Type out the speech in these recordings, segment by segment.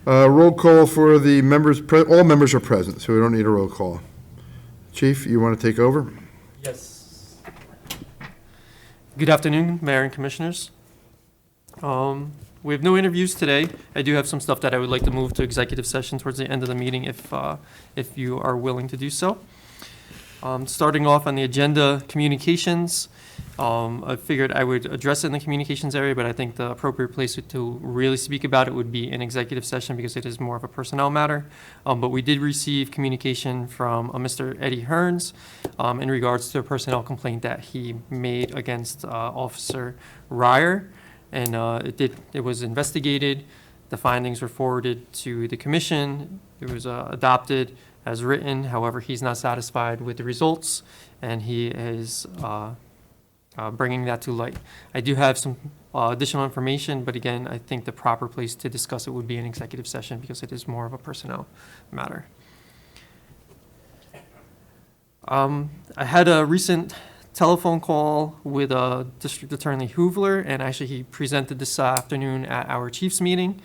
Roll call for the members, all members are present, so we don't need a roll call. Chief, you want to take over? Yes. Good afternoon, Mayor and Commissioners. We have no interviews today. I do have some stuff that I would like to move to executive session towards the end of the meeting if you are willing to do so. Starting off on the agenda, communications. I figured I would address it in the communications area, but I think the appropriate place to really speak about it would be in executive session because it is more of a personnel matter. But we did receive communication from Mr. Eddie Hearns in regards to a personnel complaint that he made against Officer Ryer. And it was investigated. The findings were forwarded to the commission. It was adopted as written. However, he's not satisfied with the results, and he is bringing that to light. I do have some additional information, but again, I think the proper place to discuss it would be an executive session because it is more of a personnel matter. I had a recent telephone call with District Attorney Hoovler, and actually he presented this afternoon at our Chiefs meeting.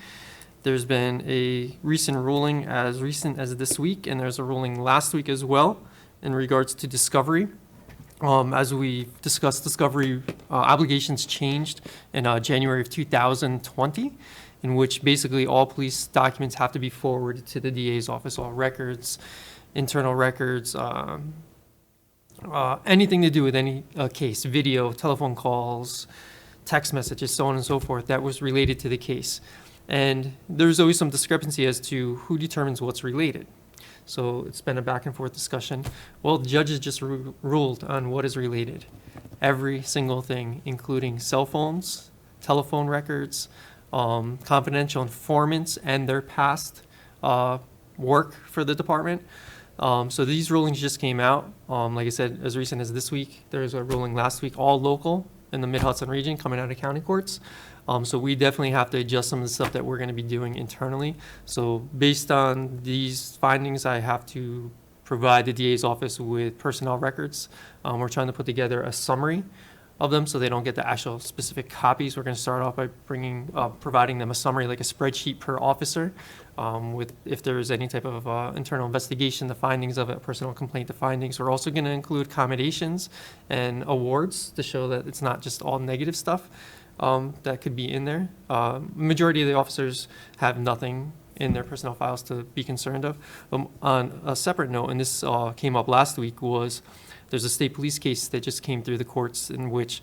There's been a recent ruling as recent as this week, and there's a ruling last week as well in regards to discovery. As we discussed, discovery obligations changed in January of 2020, in which basically all police documents have to be forwarded to the DA's office, all records, internal records, anything to do with any case, video, telephone calls, text messages, so on and so forth, that was related to the case. And there's always some discrepancy as to who determines what's related. So it's been a back and forth discussion. Well, the judges just ruled on what is related. Every single thing, including cell phones, telephone records, confidential informants, and their past work for the department. So these rulings just came out. Like I said, as recent as this week, there was a ruling last week, all local in the Mid-Hudson region coming out of county courts. So we definitely have to adjust some of the stuff that we're going to be doing internally. So based on these findings, I have to provide the DA's office with personnel records. We're trying to put together a summary of them so they don't get the actual specific copies. We're going to start off by providing them a summary, like a spreadsheet per officer, with if there is any type of internal investigation, the findings of it, personnel complaint, the findings. We're also going to include accommodations and awards to show that it's not just all negative stuff that could be in there. Majority of the officers have nothing in their personnel files to be concerned of. On a separate note, and this came up last week, was there's a state police case that just came through the courts in which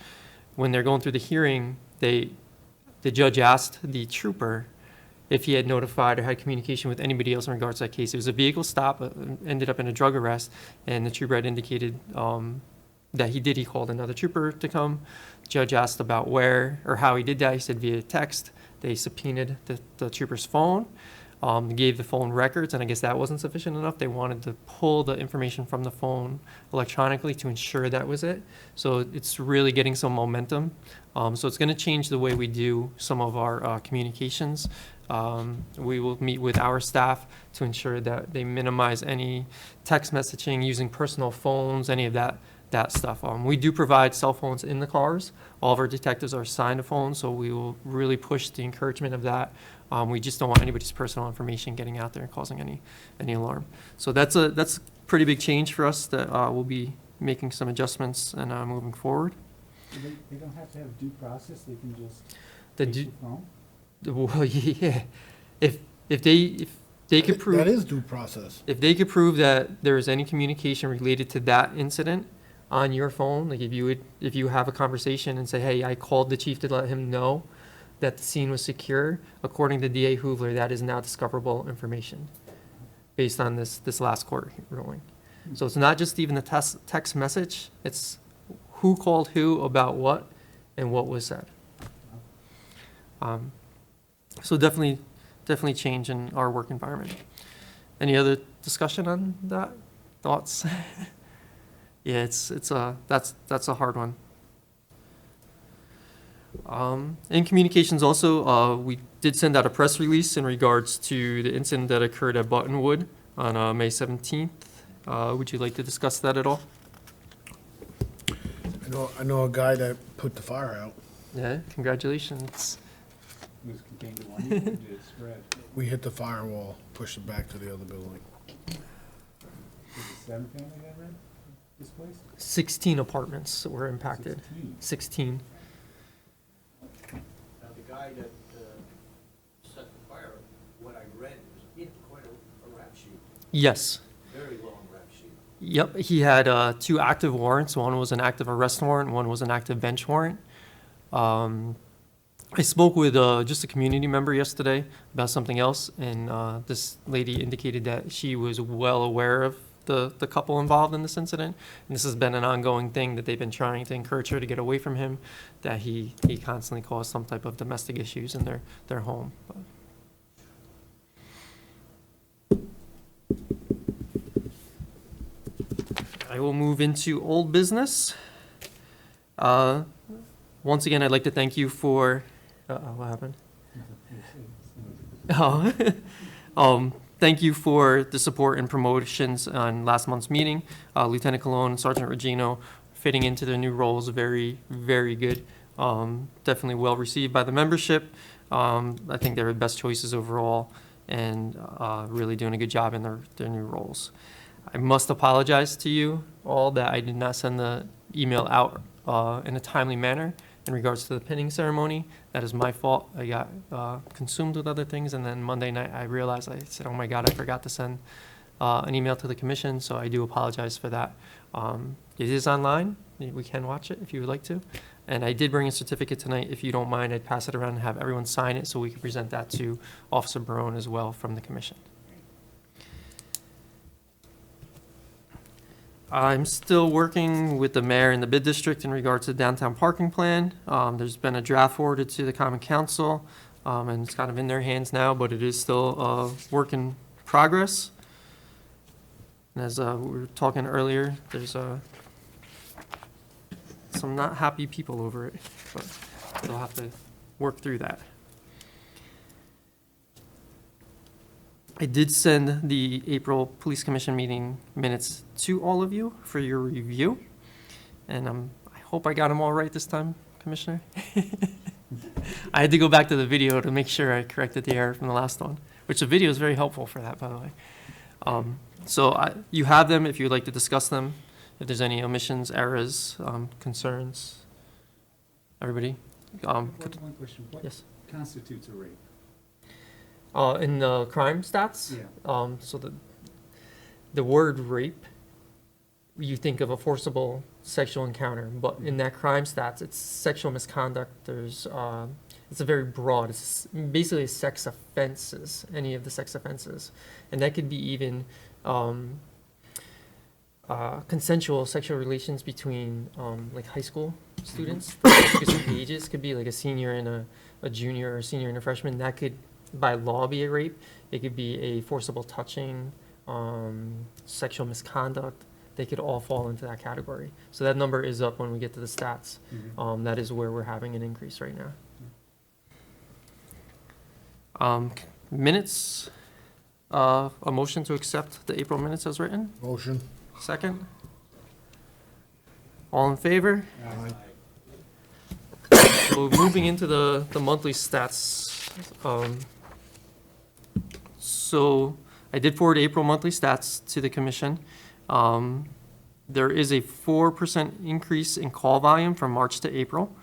when they're going through the hearing, the judge asked the trooper if he had notified or had communication with anybody else in regards to that case. It was a vehicle stop, ended up in a drug arrest, and the trooper had indicated that he did. He called another trooper to come. Judge asked about where or how he did that. He said via text. They subpoenaed the trooper's phone, gave the phone records, and I guess that wasn't sufficient enough. They wanted to pull the information from the phone electronically to ensure that was it. So it's really getting some momentum. So it's going to change the way we do some of our communications. We will meet with our staff to ensure that they minimize any text messaging using personal phones, any of that stuff. We do provide cell phones in the cars. All of our detectives are assigned a phone, so we will really push the encouragement of that. We just don't want anybody's personal information getting out there and causing any alarm. So that's a pretty big change for us that we'll be making some adjustments and moving forward. They don't have to have due process. They can just The take due, the phone. well, yeah, if they could prove That is due process. if they could prove that there is any communication related to that incident on your phone, like if you have a conversation and say, hey, I called the chief to let him know that the scene was secure, according to DA Hoovler, that is now discoverable information based on this last court ruling. So it's not just even the text message, it's who called who about what and what was said. So definitely change in our work environment. Any other discussion on that? Thoughts? Yeah, that's a hard one. In communications also, we did send out a press release in regards to the incident that occurred at Buttonwood on May 17th. Would you like to discuss that at all? I know a guy that put the fire out. Yeah, congratulations. was contained to one unit, or did it spread? We hit the firewall, pushed it back to the other building. Was it 7 family that were displaced? 16 apartments were impacted. 16. 16. Now, the guy that set the fire, what I read, was in quite a rap sheet, Yes. very long rap sheet. Yep, he had 2 active warrants. One was an active arrest warrant, one was an active bench warrant. I spoke with just a community member yesterday about something else, and this lady indicated that she was well aware of the couple involved in this incident. And this has been an ongoing thing that they've been trying to encourage her to get away from him, that he constantly caused some type of domestic issues in their home. I will move into old business. Once again, I'd like to thank you for, what happened? Oh, thank you for the support and promotions on last month's meeting. Lieutenant Cologne and Sergeant Regino fitting into their new roles, very, very good. Definitely well received by the membership. I think they're the best choices overall, and really doing a good job in their new roles. I must apologize to you all that I did not send the email out in a timely manner in regards to the pinning ceremony. That is my fault. I got consumed with other things, and then Monday night I realized, I said, oh my God, I forgot to send an email to the commission, so I do apologize for that. It is online. We can watch it if you would like to. And I did bring a certificate tonight. If you don't mind, I'd pass it around and have everyone sign it so we can present that to Officer Barone as well from the commission. I'm still working with the mayor and the bid district in regards to the downtown parking plan. There's been a draft forwarded to the common council, and it's kind of in their hands now, but it is still a work in progress. And as we were talking earlier, there's some not happy people over it, but they'll have to work through that. I did send the April Police Commission meeting minutes to all of you for your review, and I hope I got them all right this time, Commissioner. I had to go back to the video to make sure I corrected the error from the last one, which the video is very helpful for that, by the way. You have them if you'd like to discuss them, if there's any omissions, errors, concerns. Everybody? One question, what Yes. constitutes a rape? In the crime stats? Yeah. So the word rape, you think of a forcible sexual encounter, but in that crime stats, it's sexual misconduct. There's, it's a very broad, it's basically sex offenses, any of the sex offenses. And that could be even consensual sexual relations between like high school students. Because of ages, could be like a senior and a junior or a senior and a freshman. That could by law be a rape. It could be a forcible touching, sexual misconduct. They could all fall into that category. So that number is up when we get to the stats. That is where we're having an increase right now. Minutes, a motion to accept the April minutes as written. Motion. Second. All in favor? So moving into the monthly stats. So I did forward April monthly stats to the commission. There is a 4% increase in call volume from March to April.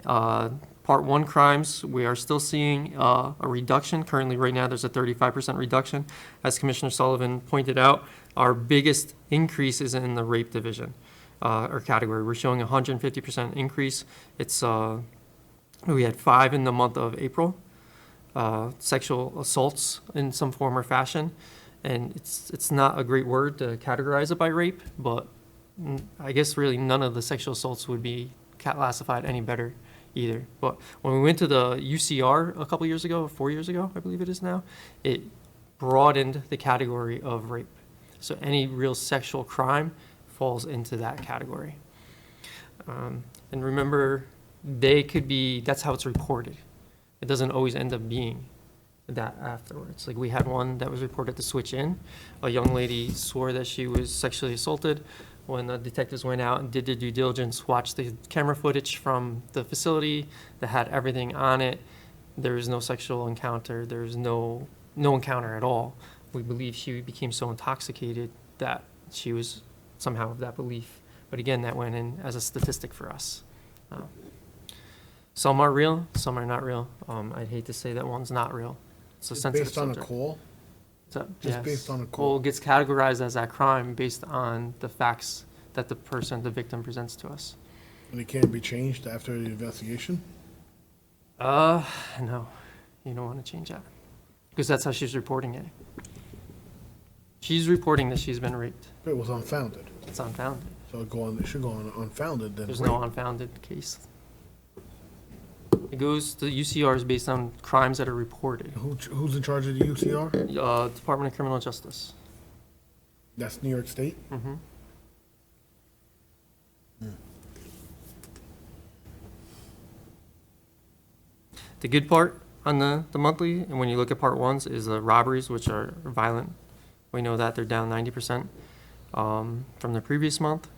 Part 1 crimes, we are still seeing a reduction. Currently, right now, there's a 35% reduction. As Commissioner Sullivan pointed out, our biggest increase is in the rape division or category. We're showing a 150% increase. It's we had 5 in the month of April. Sexual assaults in some form or fashion, and it's not a great word to categorize it by rape, but I guess really none of the sexual assaults would be classified any better either. But when we went to the UCR a couple years ago, 4 years ago, I believe it is now, it broadened the category of rape. So any real sexual crime falls into that category. And remember, that's how it's reported. It doesn't always end up being that afterwards. Like we had one that was reported to switch in. A young lady swore that she was sexually assaulted. When the detectives went out and did their due diligence, watched the camera footage from the facility that had everything on it, There is no sexual encounter. There is no encounter at all. We believe she became so intoxicated that she was somehow of that belief. But again, that went in as a statistic for us. Some are real, some are not real. I'd hate to say that one's not real. It's a It's sensitive based on a subject. call? So, Just yes. based on a Well, call? it gets categorized as that crime based on the facts that the victim presents to us. And it can't be changed after the investigation? No, you don't want to change that, because that's how she's reporting it. She's reporting that she's been raped. It was unfounded. It's unfounded. So it should go on unfounded then. There's no unfounded case. It goes, the UCR is based on crimes that are reported. Who's in charge of the UCR? Department of Criminal Justice. That's New York State? Mm-hmm. The good part on the monthly, and when you look at part ones, is the robberies, which are violent. We know that they're down 90% from the previous month.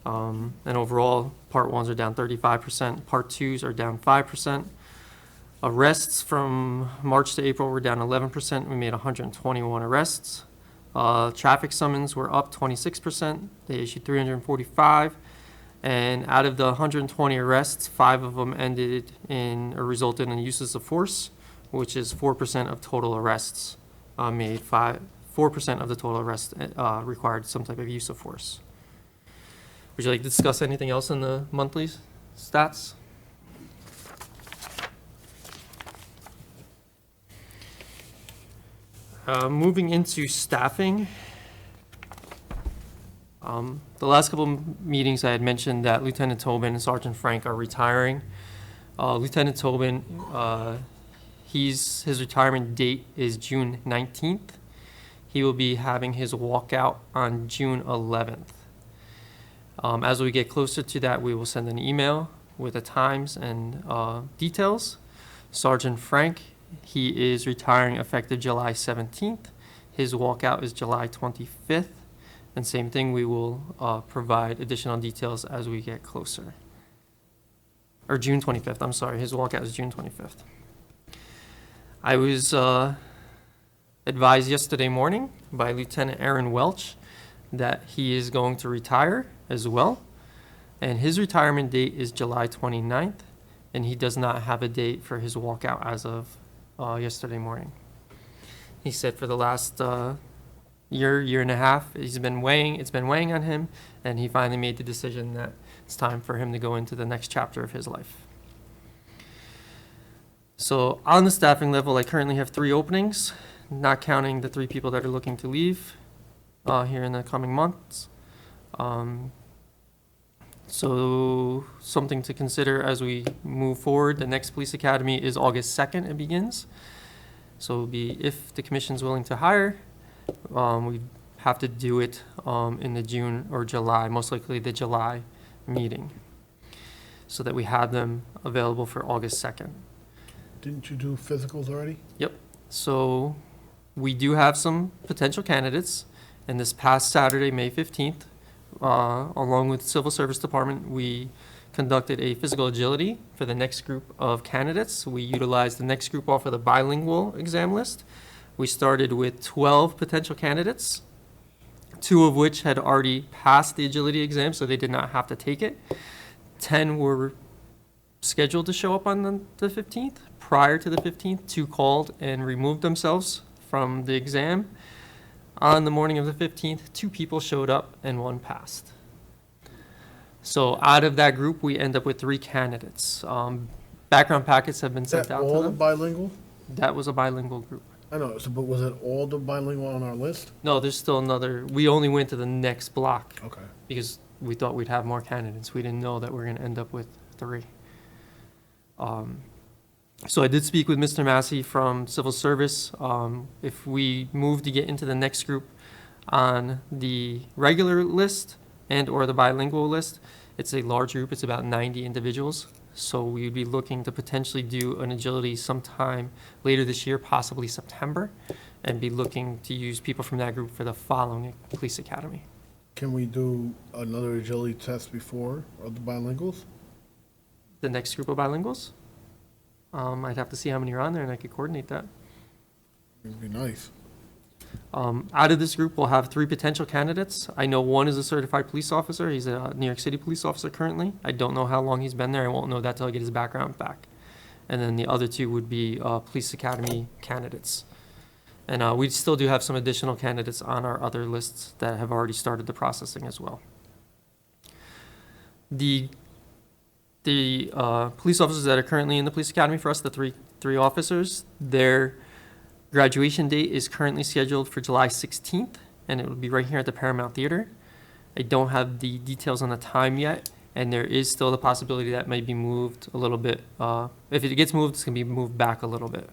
And overall, part ones are down 35%, part twos are down 5%. Arrests from March to April were down 11%. We made 121 arrests. Traffic summons were up 26%. They issued 345. And out of the 120 arrests, 5 of them ended in or resulted in uses of force, which is 4% of total arrests made. 4% of the total arrests required some type of use of force. Would you like to discuss anything else in the monthly stats? Moving into staffing. The last couple of meetings I had mentioned that Lieutenant Tobin and Sergeant Frank are retiring. Lieutenant Tobin, his retirement date is June 19th. He will be having his walkout on June 11th. As we get closer to that, we will send an email with the times and details. Sergeant Frank, he is retiring effective July 17th. His walkout is July 25th. And same thing, we will provide additional details as we get closer. Or June 25th, I'm sorry, his walkout is June 25th. I was advised yesterday morning by Lieutenant Aaron Welch that he is going to retire as well. And his retirement date is July 29th, and he does not have a date for his walkout as of yesterday morning. He said for the last year and a half, it's been weighing on him, and he finally made the decision that it's time for him to go into the next chapter of his life. So on the staffing level, I currently have 3 openings, not counting the 3 people that are looking to leave here in the coming months. So something to consider as we move forward. The next police academy is August 2nd, it begins. So it'll be, if the commission's willing to hire, we have to do it in the June or July, most likely the July meeting, so that we have them available for August 2nd. Didn't you do physicals already? Yep. So we do have some potential candidates. And this past Saturday, May 15th, along with Civil Service Department, we conducted a physical agility for the next group of candidates. We utilized the next group off of the bilingual exam list. We started with 12 potential candidates, 2 of which had already passed the agility exam, so they did not have to take it. 10 were scheduled to show up on the 15th. Prior to the 15th, 2 called and removed themselves from the exam. On the morning of the 15th, 2 people showed up and 1 passed. So out of that group, we end up with 3 candidates. Background packets have been Is sent that out to all the them. bilingual? That was a bilingual group. I know, but was it all the bilingual on our list? No, there's still another. We only went to the next block Okay. because we thought we'd have more candidates. We didn't know that we were going to end up with 3. So I did speak with Mr. Massey from Civil Service. If we move to get into the next group on the regular list and or the bilingual list, it's a large group. It's about 90 individuals. So we'd be looking to potentially do an agility sometime later this year, possibly September, and be looking to use people from that group for the following police academy. Can we do another agility test before of the bilinguals? The next group of bilinguals? I'd have to see how many are on there, and I could coordinate that. It'd be nice. Out of this group, we'll have 3 potential candidates. I know one is a certified police officer. He's a New York City police officer currently. I don't know how long he's been there. I won't know that till I get his background back. And then the other 2 would be police academy candidates. And we still do have some additional candidates on our other lists that have already started the processing as well. The police officers that are currently in the police academy for us, the three officers, their graduation date is currently scheduled for July 16th, and it will be right here at the Paramount Theater. I don't have the details on the time yet, and there is still the possibility that may be moved a little bit. If it gets moved, it's going to be moved back a little bit.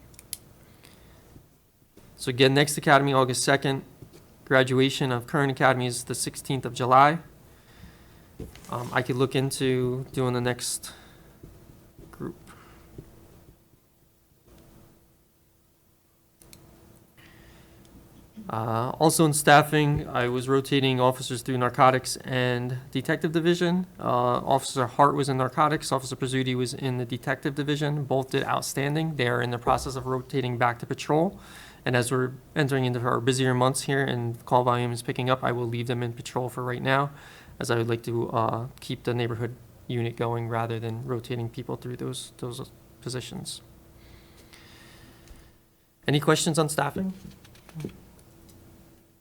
So again, next academy, August 2nd. Graduation of current academy is the 16th of July. I could look into doing the next group. Also in staffing, I was rotating officers through narcotics and detective division. Officer Hart was in narcotics, Officer Pizzuti was in the detective division. Both did outstanding. They are in the process of rotating back to patrol. And as we're entering into our busier months here and call volume is picking up, I will leave them in patrol for right now, as I would like to keep the neighborhood unit going rather than rotating people through those positions. Any questions on staffing?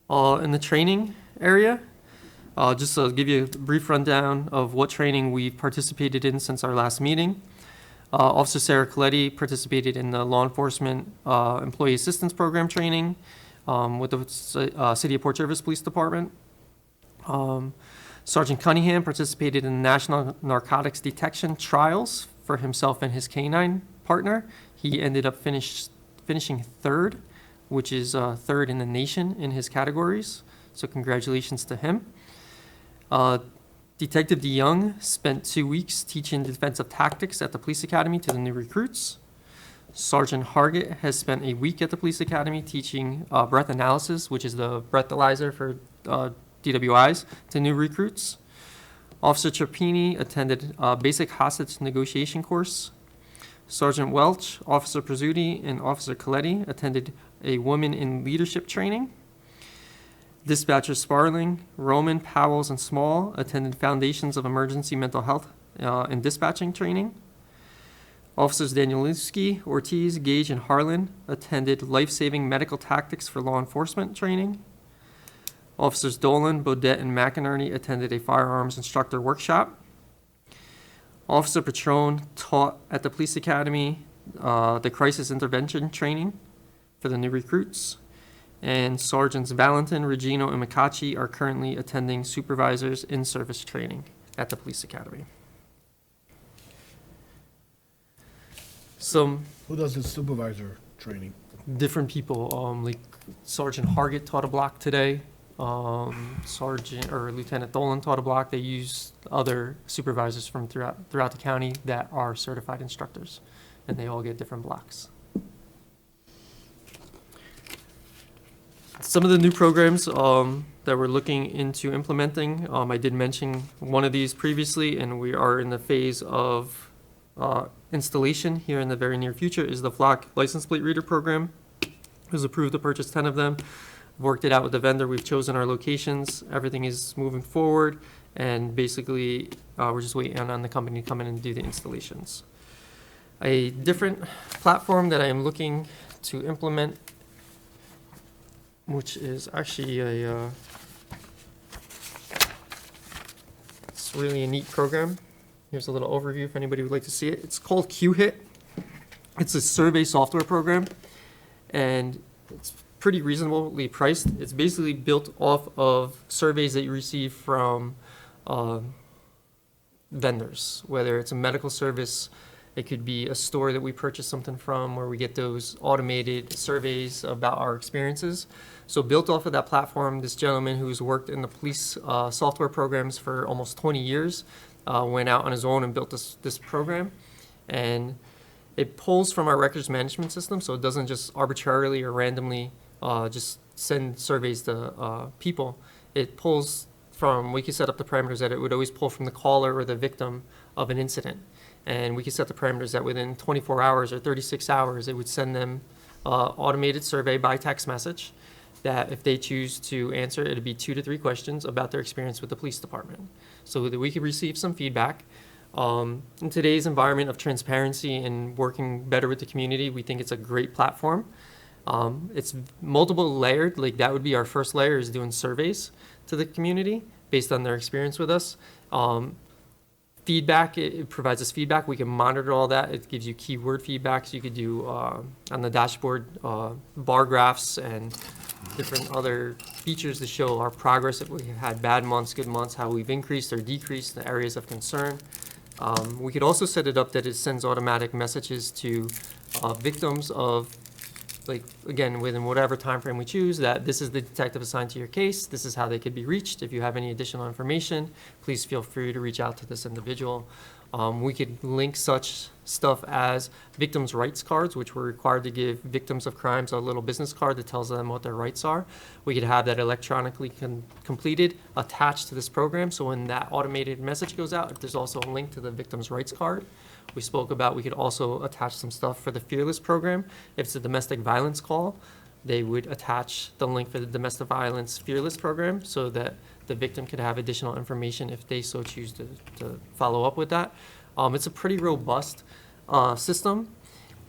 In the training area, just to give you a brief rundown of what training we've participated in since our last meeting. Officer Sarah Coletti participated in the Law Enforcement Employee Assistance Program training with the City of Port Jervis Police Department. Sergeant Cunningham participated in the National Narcotics Detection Trials for himself and his canine partner. He ended up finishing 3rd, which is 3rd in the nation in his categories. So congratulations to him. Detective DeYoung spent 2 weeks teaching defensive tactics at the police academy to the new recruits. Sergeant Hargett has spent a week at the police academy teaching breath analysis, which is the breathalyzer for DWIs, to new recruits. Officer Trapini attended a basic hostage negotiation course. Sergeant Welch, Officer Pizzuti, and Officer Coletti attended a woman in leadership training. Dispatcher Sparling, Roman, Powells, and Small attended Foundations of Emergency Mental Health and Dispatching training. Officers Danielewski, Ortiz, Gage, and Harlan attended Life-Saving Medical Tactics for Law Enforcement training. Officers Dolan, Bodette, and McInerney attended a firearms instructor workshop. Officer Patron taught at the police academy the crisis intervention training for the new recruits. And Sergeants Valentin, Regino, and McCacci are currently attending supervisors in-service training at the police academy. Some Who does the supervisor training? different people, like Sergeant Hargett taught a block today. Sergeant or Lieutenant Dolan taught a block. They use other supervisors from throughout the county that are certified instructors, and they all get different blocks. Some of the new programs that we're looking into implementing, I did mention one of these previously, and we are in the phase of installation here in the very near future, is the Flock license plate reader program. It was approved to purchase 10 of them. Worked it out with the vendor. We've chosen our locations. Everything is moving forward, and basically we're just waiting on the company to come in and do the installations. A different platform that I am looking to implement, which is actually it's really a neat program. Here's a little overview if anybody would like to see it. It's called QHIT. It's a survey software program, and it's pretty reasonably priced. It's basically built off of surveys that you receive from vendors, whether it's a medical service, it could be a store that we purchase something from, where we get those automated surveys about our experiences. So built off of that platform, this gentleman who's worked in the police software programs for almost 20 years went out on his own and built this program. And it pulls from our records management system, so it doesn't just arbitrarily or randomly just send surveys to people. It pulls from, we can set up the parameters that it would always pull from the caller or the victim of an incident. And we could set the parameters that within 24 hours or 36 hours, it would send them automated survey by text message that if they choose to answer, it'd be 2 to 3 questions about their experience with the police department, so that we could receive some feedback. In today's environment of transparency and working better with the community, we think it's a great platform. It's multiple layered, like that would be our first layer, is doing surveys to the community based on their experience with us. Feedback, it provides us feedback. We can monitor all that. It gives you keyword feedback. So you could do on the dashboard bar graphs and different other features to show our progress. If we had bad months, good months, how we've increased or decreased the areas of concern. We could also set it up that it sends automatic messages to victims of, like, again, within whatever time frame we choose, that this is the detective assigned to your case, this is how they could be reached. If you have any additional information, please feel free to reach out to this individual. We could link such stuff as victims' rights cards, which we're required to give victims of crimes a little business card that tells them what their rights are. We could have that electronically completed, attached to this program, so when that automated message goes out, there's also a link to the victim's rights card. We spoke about, we could also attach some stuff for the Fearless program. If it's a domestic violence call, they would attach the link for the domestic violence Fearless program so that the victim could have additional information if they so choose to follow up with that. It's a pretty robust system,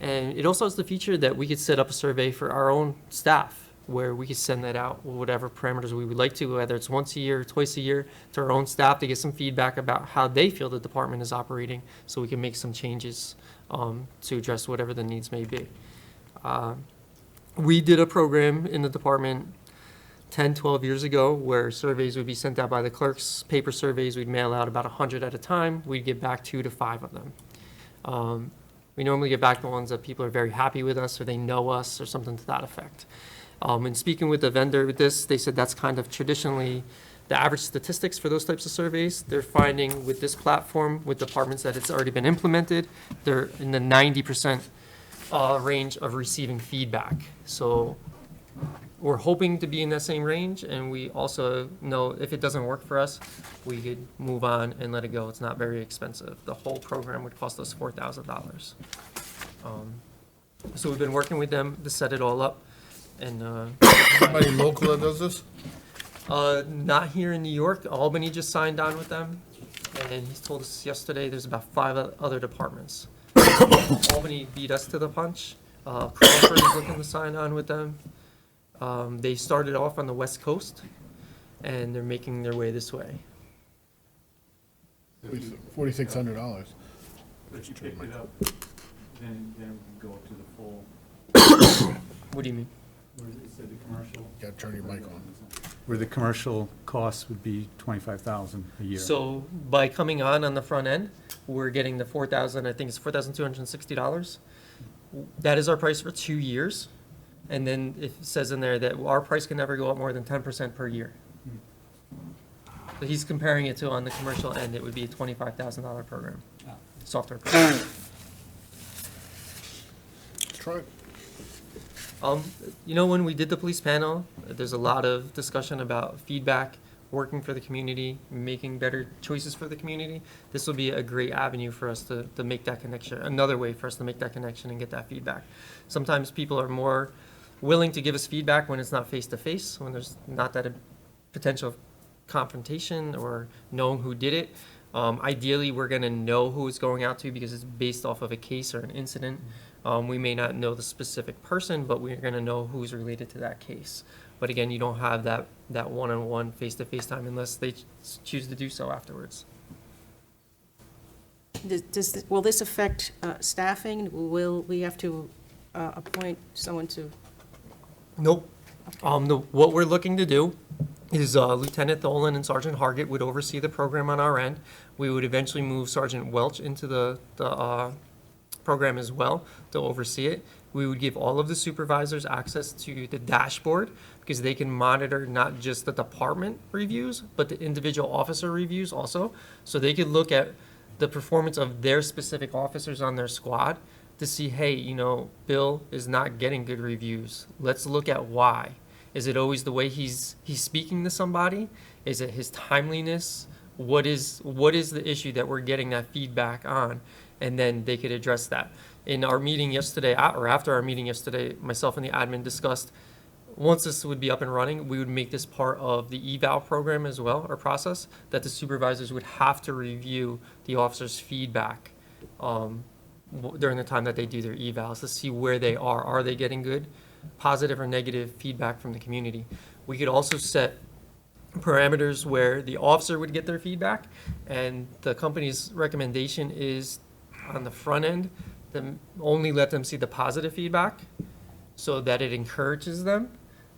and it also has the feature that we could set up a survey for our own staff, where we could send that out, whatever parameters we would like to, whether it's once a year, twice a year, to our own staff to get some feedback about how they feel the department is operating, so we can make some changes to address whatever the needs may be. We did a program in the department 10, 12 years ago where surveys would be sent out by the clerks, paper surveys. We'd mail out about 100 at a time. We'd get back 2 to 5 of them. We normally get back the ones that people are very happy with us, or they know us, or something to that effect. And speaking with the vendor with this, they said that's kind of traditionally the average statistics for those types of surveys. They're finding with this platform, with departments that it's already been implemented, they're in the 90% range of receiving feedback. So we're hoping to be in that same range, and we also know if it doesn't work for us, we could move on and let it go. It's not very expensive. The whole program would cost us $4,000. So we've been working with them to set it all up. And Somebody local that does this? not here in New York. Albany just signed on with them, and he told us yesterday there's about 5 other departments. Albany beat us to the punch. Crawford is looking to sign on with them. They started off on the West Coast, and they're making their way this way. $4,600. But you picked it up, then we go up to the full, What do you mean? where it said the commercial. Gotta turn your mic on. Where the commercial cost would be $25,000 a year. So by coming on the front end, we're getting the $4,000, I think it's $4,260. That is our price for 2 years. And then it says in there that our price can never go up more than 10% per year. So he's comparing it to, on the commercial end, it would be a $25,000 program, software program. Let's try it. When we did the police panel, there's a lot of discussion about feedback, working for the community, making better choices for the community. This will be a great avenue for us to make that connection, another way for us to make that connection and get that feedback. Sometimes people are more willing to give us feedback when it's not face-to-face, when there's not that potential confrontation or knowing who did it. Ideally, we're going to know who it's going out to because it's based off of a case or an incident. We may not know the specific person, but we're going to know who's related to that case. But again, you don't have that one-on-one, face-to-face time unless they choose to do so afterwards. Will this affect staffing? Will we have to appoint someone to? Nope. What we're looking to do is Lieutenant Tholen and Sergeant Hargett would oversee the program on our end. We would eventually move Sergeant Welch into the program as well to oversee it. We would give all of the supervisors access to the dashboard because they can monitor not just the department reviews, but the individual officer reviews also. So they could look at the performance of their specific officers on their squad to see, hey, Bill is not getting good reviews. Let's look at why. Is it always the way he's speaking to somebody? Is it his timeliness? What is the issue that we're getting that feedback on? and then they could address that. In our meeting yesterday, or after our meeting yesterday, myself and the admin discussed, once this would be up and running, we would make this part of the eval program as well, or process, that the supervisors would have to review the officers' feedback during the time that they do their evals to see where they are. Are they getting good, positive, or negative feedback from the community? We could also set parameters where the officer would get their feedback, and the company's recommendation is on the front end, to only let them see the positive feedback so that it encourages them.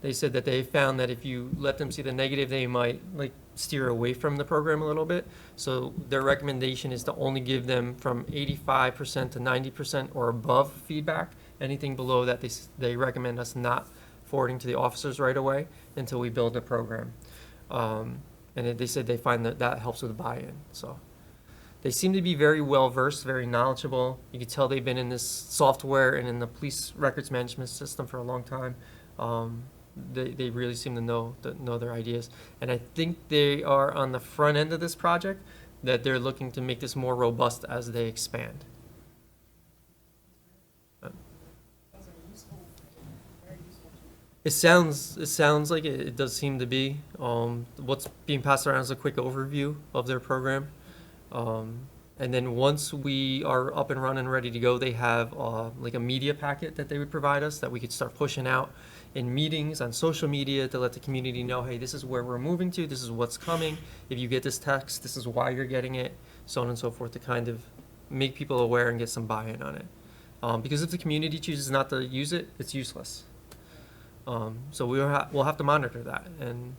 They said that they found that if you let them see the negative, they might like steer away from the program a little bit. So their recommendation is to only give them from 85% to 90% or above feedback. Anything below that, they recommend us not forwarding to the officers right away until we build a program. They said they find that that helps with buy-in. So they seem to be very well-versed, very knowledgeable. You can tell they've been in this software and in the police records management system for a long time. They really seem to know their ideas. And I think they are on the front end of this project, that they're looking to make this more robust as they expand. It sounds like it does seem to be. What's being passed around is a quick overview of their program. And then once we are up and running, ready to go, they have like a media packet that they would provide us that we could start pushing out in meetings on social media to let the community know, hey, this is where we're moving to, this is what's coming. If you get this text, this is why you're getting it, so on and so forth, to kind of make people aware and get some buy-in on it. Because if the community chooses not to use it, it's useless. So we'll have to monitor that, and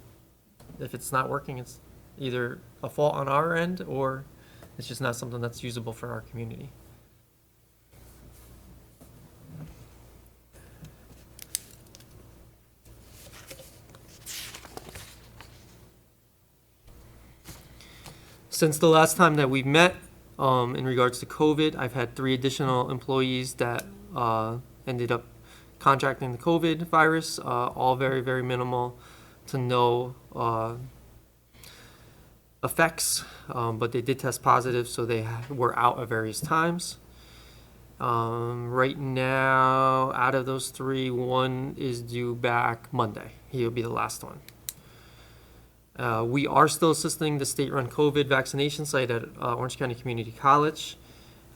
if it's not working, it's either a fault on our end or it's just not something that's usable for our community. Since the last time that we've met, in regards to COVID, I've had 3 additional employees that ended up contracting the COVID virus, all very, very minimal to no effects, but they did test positive, so they were out at various times. Right now, out of those 3, 1 is due back Monday. He'll be the last one. We are still assisting the state-run COVID vaccination site at Orange County Community College.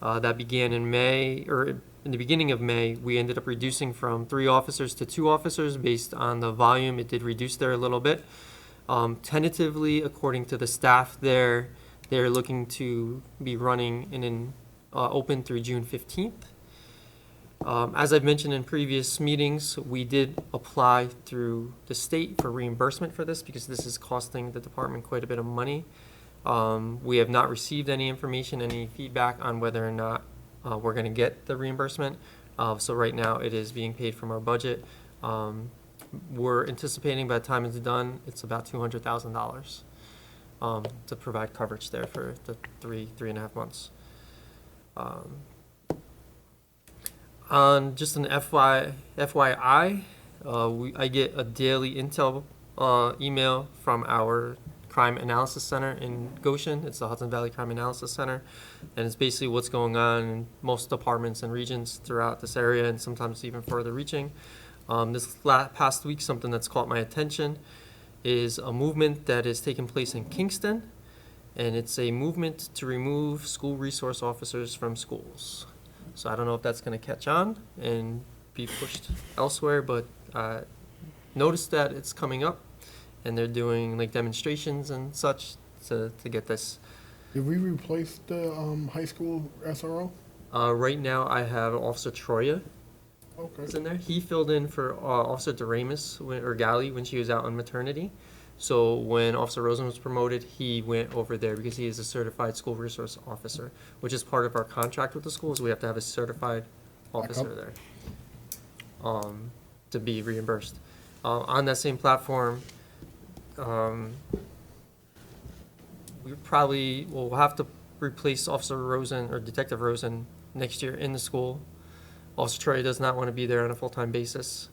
That began in May, or in the beginning of May. We ended up reducing from 3 officers to 2 officers based on the volume. It did reduce there a little bit. Tentatively, according to the staff there, they're looking to be running open through June 15th. As I've mentioned in previous meetings, we did apply through the state for reimbursement for this because this is costing the department quite a bit of money. We have not received any information, any feedback on whether or not we're going to get the reimbursement. So right now it is being paid from our budget. We're anticipating by the time it's done, it's about $200,000 to provide coverage there for the 3.5 months. On just an FYI, I get a daily intel email from our Crime Analysis Center in Goshen. It's the Hudson Valley Crime Analysis Center, and it's basically what's going on in most departments and regions throughout this area, and sometimes even further reaching. This past week, something that's caught my attention is a movement that is taking place in Kingston, and it's a movement to remove school resource officers from schools. So I don't know if that's going to catch on and be pushed elsewhere, but notice that it's coming up, and they're doing like demonstrations and such to get this. Did we replace the high school SRO? Right now, I have Officer Troya Okay. is in there. He filled in for Officer Doremus or Galley when she was out on maternity. So when Officer Rosen was promoted, he went over there because he is a certified school resource officer, which is part of our contract with the schools. We have to have a certified officer there to be reimbursed. On that same platform, we probably will have to replace Officer Rosen or Detective Rosen next year in the school. Officer Troy does not want to be there on a full-time basis.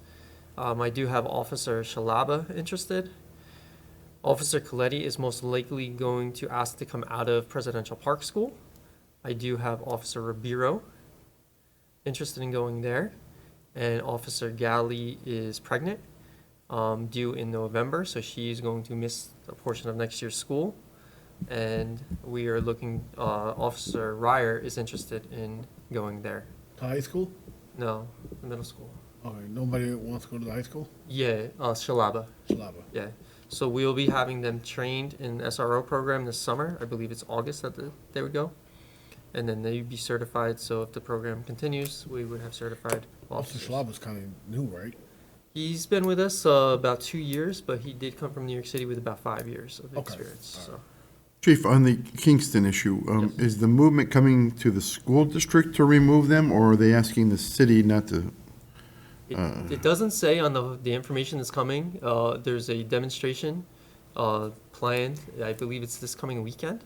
I do have Officer Shalaba interested. Officer Coletti is most likely going to ask to come out of Presidential Park School. I do have Officer Ribeiro interested in going there, and Officer Galley is pregnant, due in November, so she's going to miss a portion of next year's school. And we are looking, Officer Ryer is interested in going there. To high school? No, middle school. Okay, nobody wants to go to the high school? Yeah, Shalaba. Slava. Yeah. So we'll be having them trained in SRO program this summer. I believe it's August that they would go. And then they'd be certified, so if the program continues, we would have certified Officer officers. Slava's kind of new, right? He's been with us about 2 years, but he did come from New York City with about 5 years of Okay. experience, so. Chief, on the Kingston issue, Yes. is the movement coming to the school district to remove them, or are they asking the city not to? It doesn't say on the information that's coming. There's a demonstration planned. I believe it's this coming weekend.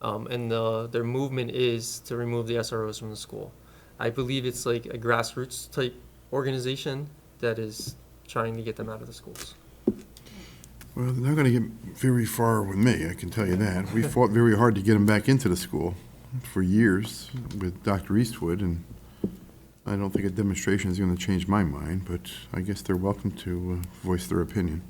And their movement is to remove the SROs from the school. I believe it's like a grassroots type organization that is trying to get them out of the schools. Well, they're not going to get very far with me, I can tell you that. We fought very hard to get them back into the school for years with Dr. Eastwood, and I don't think a demonstration is going to change my mind, but I guess they're welcome to voice their opinion.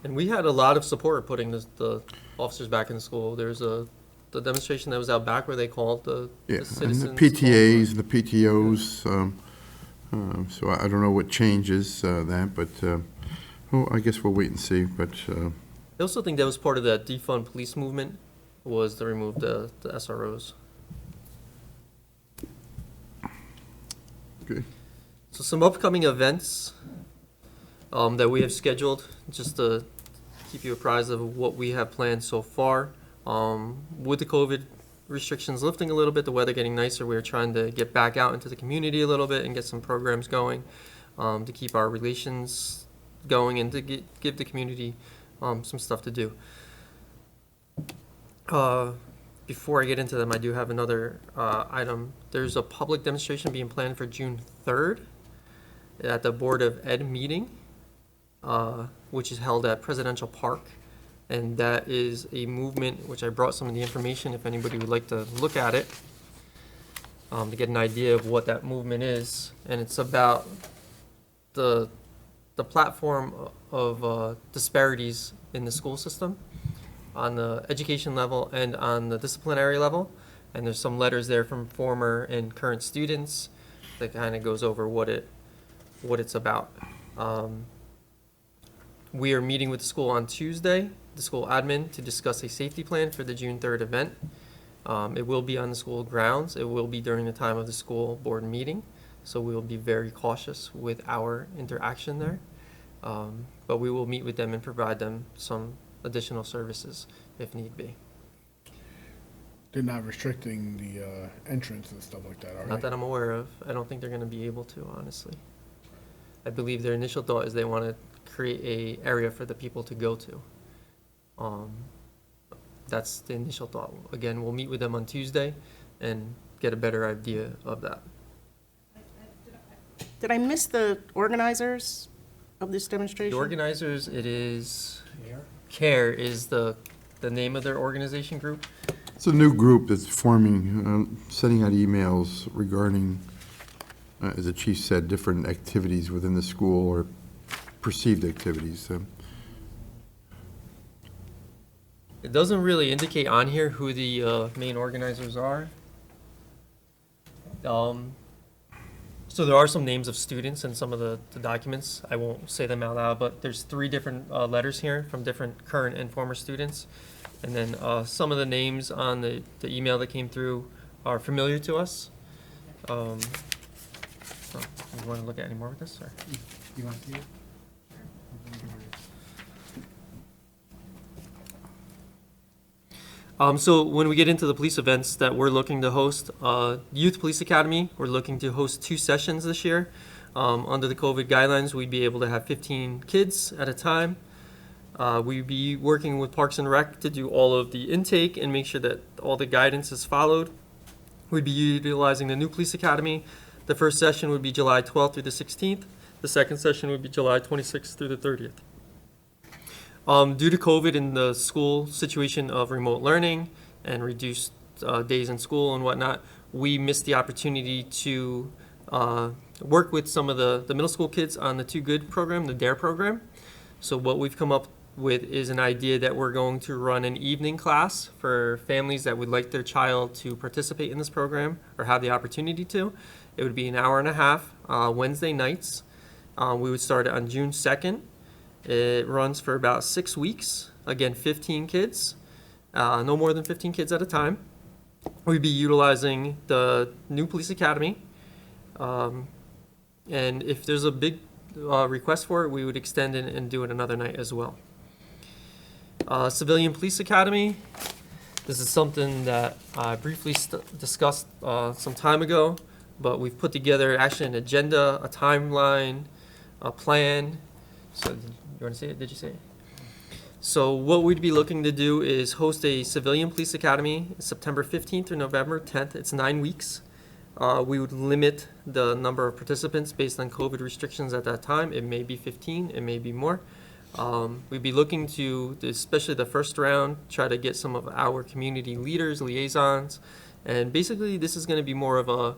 And we had a lot of support putting the officers back in the school. There's the demonstration that was out back where they called the Yeah, and citizens. the PTAs and the PTOs, so I don't know what changes that, but, I guess we'll wait and see, but, I also think that was part of that defund police movement, was to remove the SROs. okay. So some upcoming events that we have scheduled, just to keep you apprised of what we have planned so far. With the COVID restrictions lifting a little bit, the weather getting nicer, we're trying to get back out into the community a little bit and get some programs going to keep our relations going and to give the community some stuff to do. Before I get into them, I do have another item. There's a public demonstration being planned for June 3rd at the Board of Ed meeting, which is held at Presidential Park. And that is a movement, which I brought some of the information if anybody would like to look at it, to get an idea of what that movement is. And it's about the platform of disparities in the school system on the education level and on the disciplinary level. And there's some letters there from former and current students that kind of goes over what it's about. We are meeting with the school on Tuesday, the school admin, to discuss a safety plan for the June 3rd event. It will be on the school grounds. It will be during the time of the school board meeting. So we will be very cautious with our interaction there. But we will meet with them and provide them some additional services if need be. They're not restricting the entrance and stuff like that, are Not they? that I'm aware of. I don't think they're going to be able to, honestly. I believe their initial thought is they want to create a area for the people to go to. That's the initial thought. Again, we'll meet with them on Tuesday and get a better idea of that. Did I miss the organizers of this The demonstration? organizers, it is, CARE is the name of their organization group. It's a new group that's forming, sending out emails regarding, as the chief said, different activities within the school or perceived activities. It doesn't really indicate on here who the main organizers are. So there are some names of students in some of the documents. I won't say them out loud, but there's 3 different letters here from different current and former students. And then some of the names on the email that came through are familiar to us. You want to look at any more with this, or? You want to see it? So when we get into the police events that we're looking to host, Youth Police Academy, we're looking to host 2 sessions this year. Under the COVID guidelines, we'd be able to have 15 kids at a time. We'd be working with Parks and Rec to do all of the intake and make sure that all the guidance is followed. We'd be utilizing the new Police Academy. The first session would be July 12th through the 16th. The second session would be July 26th through the 30th. Due to COVID and the school situation of remote learning and reduced days in school and whatnot, we missed the opportunity to work with some of the middle school kids on the Too Good program, the DARE program. So what we've come up with is an idea that we're going to run an evening class for families that would like their child to participate in this program or have the opportunity to. It would be an hour and a half, Wednesday nights. We would start it on June 2nd. It runs for about 6 weeks. Again, 15 kids, no more than 15 kids at a time. We'd be utilizing the new police academy. And if there's a big request for it, we would extend it and do it another night as well. Civilian Police Academy. This is something that I briefly discussed some time ago, but we've put together actually an agenda, a timeline, a plan. So, you want to say it? Did you say it? So what we'd be looking to do is host a Civilian Police Academy September 15th through November 10th. It's 9 weeks. We would limit the number of participants based on COVID restrictions at that time. It may be 15, it may be more. We'd be looking to, especially the first round, try to get some of our community leaders, liaisons, and basically this is going to be more of a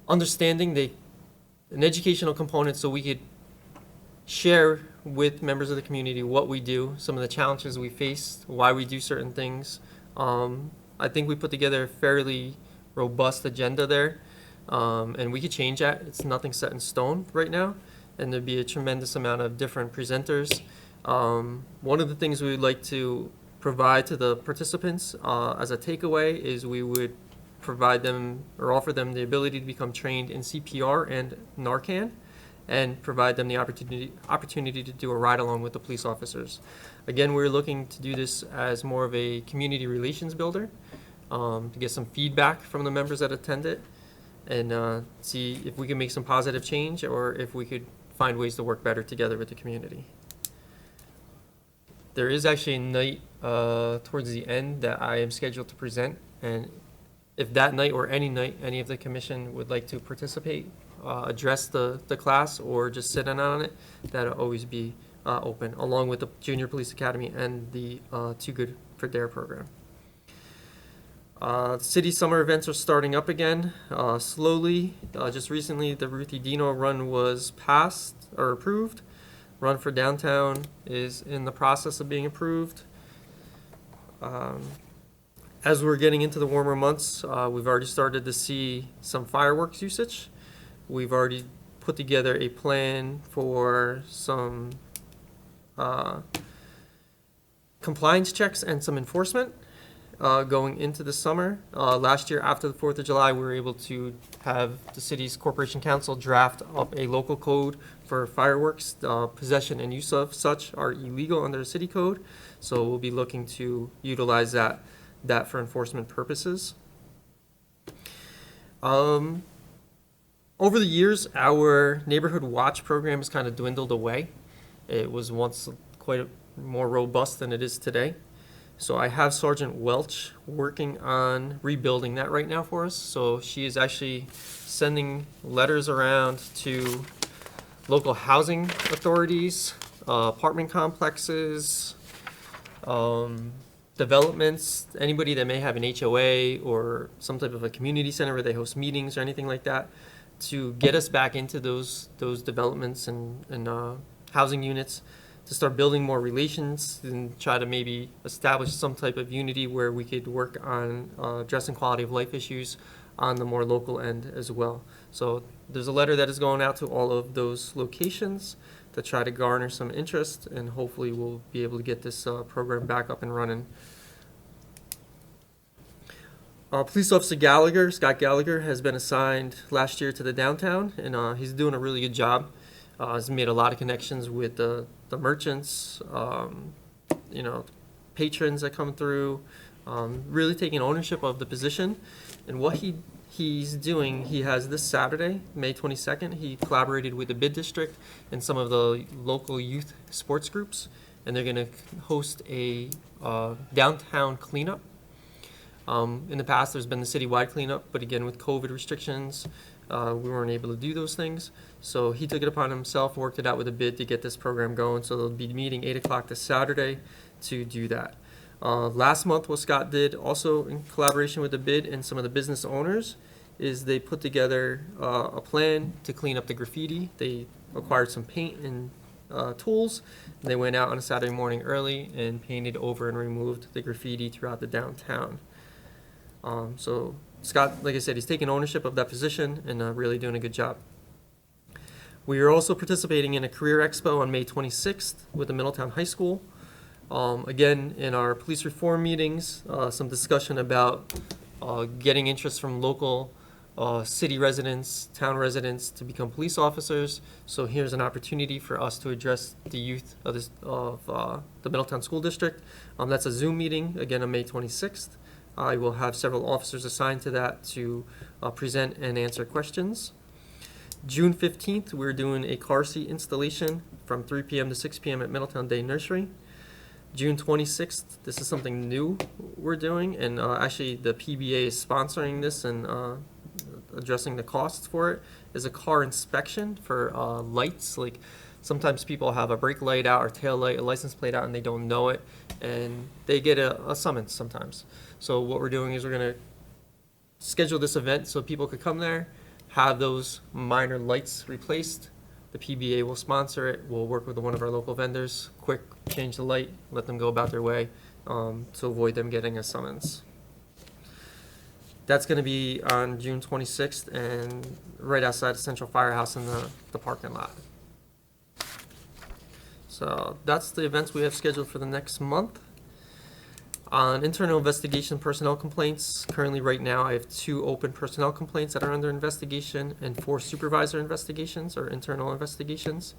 understanding an educational component so we could share with members of the community what we do, some of the challenges we face, why we do certain things. I think we put together a fairly robust agenda there, and we could change that. It's nothing set in stone right now, and there'd be a tremendous amount of different presenters. One of the things we would like to provide to the participants as a takeaway is we would provide them or offer them the ability to become trained in CPR and Narcan, and provide them the opportunity to do a ride along with the police officers. Again, we're looking to do this as more of a community relations builder, to get some feedback from the members that attend it, and see if we can make some positive change or if we could find ways to work better together with the community. There is actually a night towards the end that I am scheduled to present, and if that night or any night any of the commission would like to participate, address the class or just sit in on it, that'll always be open, along with the Junior Police Academy and the Too Good for DARE program. City summer events are starting up again, slowly. Just recently, the Ruthie Dino run was passed or approved. Run for Downtown is in the process of being approved. As we're getting into the warmer months, we've already started to see some fireworks usage. We've already put together a plan for some compliance checks and some enforcement going into the summer. Last year, after the 4th of July, we were able to have the city's corporation council draft up a local code for fireworks. Possession and use of such are illegal under the city code, so we'll be looking to utilize that for enforcement purposes. Over the years, our neighborhood watch program has kind of dwindled away. It was once quite more robust than it is today. So I have Sergeant Welch working on rebuilding that right now for us. So she is actually sending letters around to local housing authorities, apartment complexes, developments, anybody that may have an HOA or some type of a community center where they host meetings or anything like that, to get us back into those developments and housing units, to start building more relations and try to maybe establish some type of unity where we could work on addressing quality of life issues on the more local end as well. So there's a letter that is going out to all of those locations to try to garner some interest, and hopefully we'll be able to get this program back up and running. Police Officer Gallagher, Scott Gallagher, has been assigned last year to the downtown, and he's doing a really good job. He's made a lot of connections with the merchants, patrons that come through, really taking ownership of the position. And what he's doing, he has this Saturday, May 22nd, he collaborated with the Bid District and some of the local youth sports groups, and they're going to host a downtown cleanup. In the past, there's been the citywide cleanup, but again, with COVID restrictions, we weren't able to do those things. So he took it upon himself, worked it out with a bid to get this program going. So they'll be meeting 8 o'clock this Saturday to do that. Last month, what Scott did, also in collaboration with the BID and some of the business owners, is they put together a plan to clean up the graffiti. They acquired some paint and tools, and they went out on a Saturday morning early and painted over and removed the graffiti throughout the downtown. So Scott, like I said, he's taking ownership of that position and really doing a good job. We are also participating in a career expo on May 26th with the Middletown High School. Again, in our police reform meetings, some discussion about getting interest from local city residents, town residents to become police officers. So here's an opportunity for us to address the youth of the Middletown School District. That's a Zoom meeting, again, on May 26th. I will have several officers assigned to that to present and answer questions. June 15th, we're doing a car seat installation from 3 p.m. to 6 p.m. at Middletown Day Nursery. June 26th, this is something new we're doing, and actually the PBA is sponsoring this and addressing the costs for it, is a car inspection for lights. Like sometimes people have a brake light out or tail light, a license plate out, and they don't know it, and they get a summons sometimes. So what we're doing is we're going to schedule this event so people could come there, have those minor lights replaced. The PBA will sponsor it. We'll work with one of our local vendors, quick change the light, let them go about their way to avoid them getting a summons. That's going to be on June 26th and right outside the Central Firehouse in the parking lot. So that's the events we have scheduled for the next month. On internal investigation personnel complaints, currently right now I have 2 open personnel complaints that are under investigation and 4 supervisor investigations or internal investigations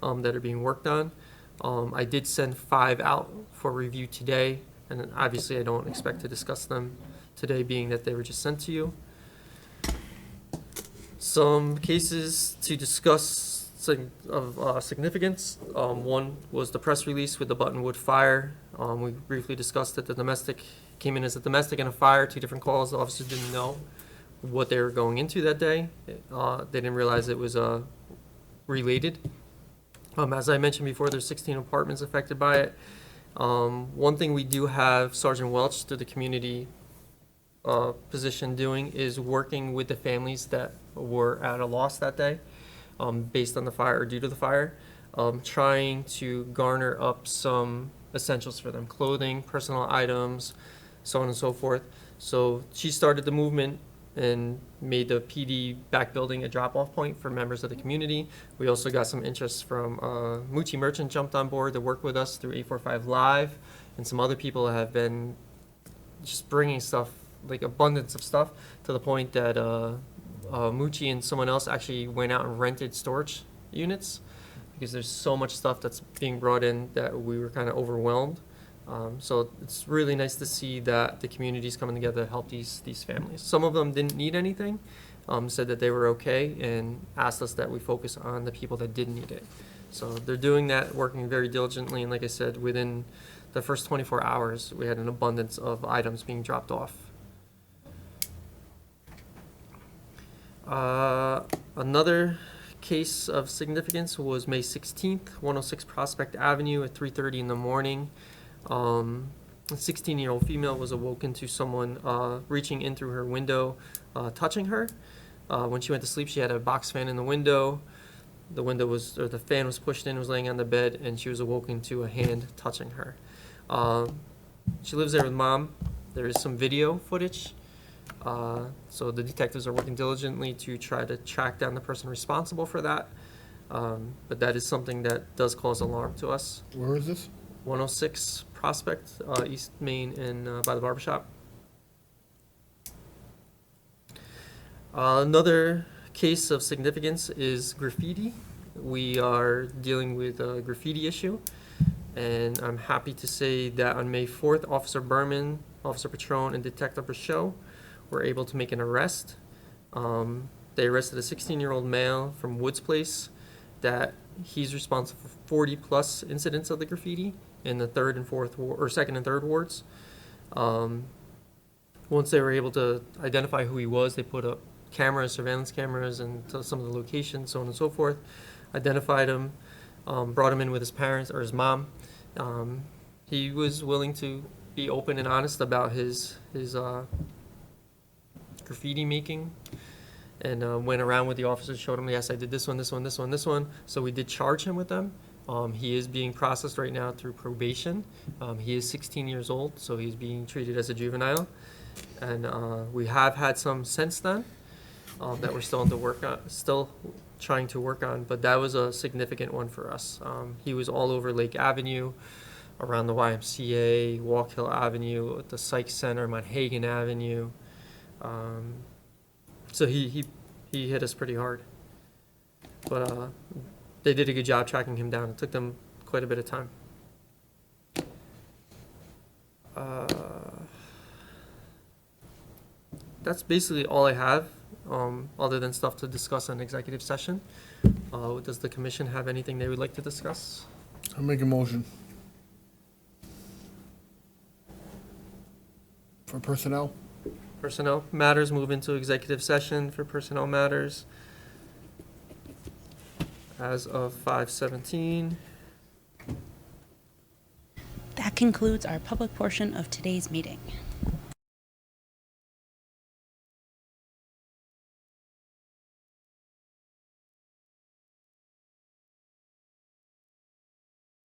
that are being worked on. I did send 5 out for review today, and obviously I don't expect to discuss them today, being that they were just sent to you. Some cases to discuss of significance. One was the press release with the Buttonwood fire. We briefly discussed that the domestic came in as a domestic and a fire, 2 different calls. The officers didn't know what they were going into that day. They didn't realize it was related. As I mentioned before, there's 16 apartments affected by it. One thing we do have Sergeant Welch through the community position doing is working with the families that were at a loss that day. Based on the fire or due to the fire, trying to garner up some essentials for them, clothing, personal items, so on and so forth. So she started the movement and made the PD back building a drop-off point for members of the community. We also got some interest from Mucci Merchant jumped on board to work with us through 845 Live, and some other people have been just bringing stuff, like abundance of stuff, to the point that Mucci and someone else actually went out and rented storage units because there's so much stuff that's being brought in that we were kind of overwhelmed. So it's really nice to see that the community's coming together to help these families. Some of them didn't need anything, said that they were okay, and asked us that we focus on the people that did need it. So they're doing that, working very diligently, and like I said, within the first 24 hours, we had an abundance of items being dropped off. Another case of significance was May 16th, 106 Prospect Avenue at 3:30 in the morning. A 16-year-old female was awoken to someone reaching in through her window, touching her. When she went to sleep, she had a box fan in the window. The fan was pushed in, was laying on the bed, and she was awoken to a hand touching her. She lives there with mom. There is some video footage. So the detectives are working diligently to try to track down the person responsible for that. But that is something that does cause alarm to us. Where is this? 106 Prospect, East Main, and by the barbershop. Another case of significance is graffiti. We are dealing with a graffiti issue, and I'm happy to say that on May 4th, Officer Berman, Officer Patron, and Detective Rochelle were able to make an arrest. They arrested a 16-year-old male from Woods Place that he's responsible for 40 plus incidents of the graffiti in the second and third wards. Once they were able to identify who he was, they put up surveillance cameras, and to some of the locations, so on and so forth, identified him, brought him in with his parents or his mom. He was willing to be open and honest about his graffiti making, and went around with the officers, showed him, yes, I did this one, this one, this one, this one. So we did charge him with them. He is being processed right now through probation. He is 16 years old, so he's being treated as a juvenile. And we have had some since then that we're still trying to work on, but that was a significant one for us. He was all over Lake Avenue, around the YMCA, Walk Hill Avenue, at the Psych Center, Monhagan Avenue. So he hit us pretty hard. But they did a good job tracking him down. It took them quite a bit of time. That's basically all I have, other than stuff to discuss in executive session. Does the commission have anything they would like to discuss? I'll make a motion. For personnel? Personnel matters, move into executive session for personnel matters as of 5:17. That concludes our public portion of today's meeting.